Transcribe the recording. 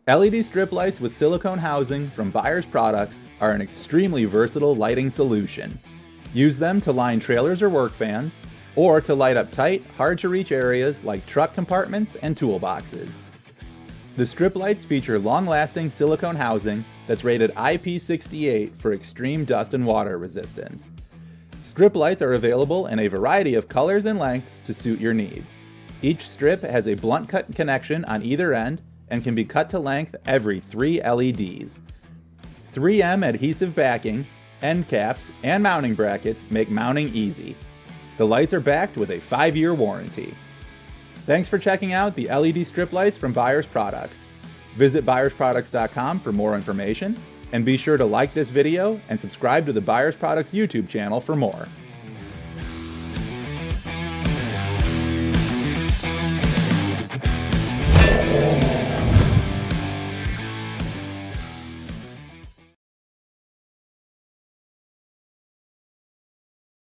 LED strip lights with silicone housing from Buyers Products are an extremely versatile lighting solution. Use them to line trailers or work vans, or to light up tight, hard-to-reach areas like truck compartments and toolboxes. The strip lights feature long-lasting silicone housing that's rated IP68 for extreme dust and water resistance. Strip lights are available in a variety of colors and lengths to suit your needs. Each strip has a blunt cut connection on either end and can be cut to length every 3 LEDs. 3M adhesive backing, end caps, and mounting brackets make mounting easy. The lights are backed with a 5-year warranty. Thanks for checking out the LED strip lights from Buyers Products. Visit buyersproducts.com for more information, and be sure to like this video and subscribe to the Buyers Products YouTube channel for more.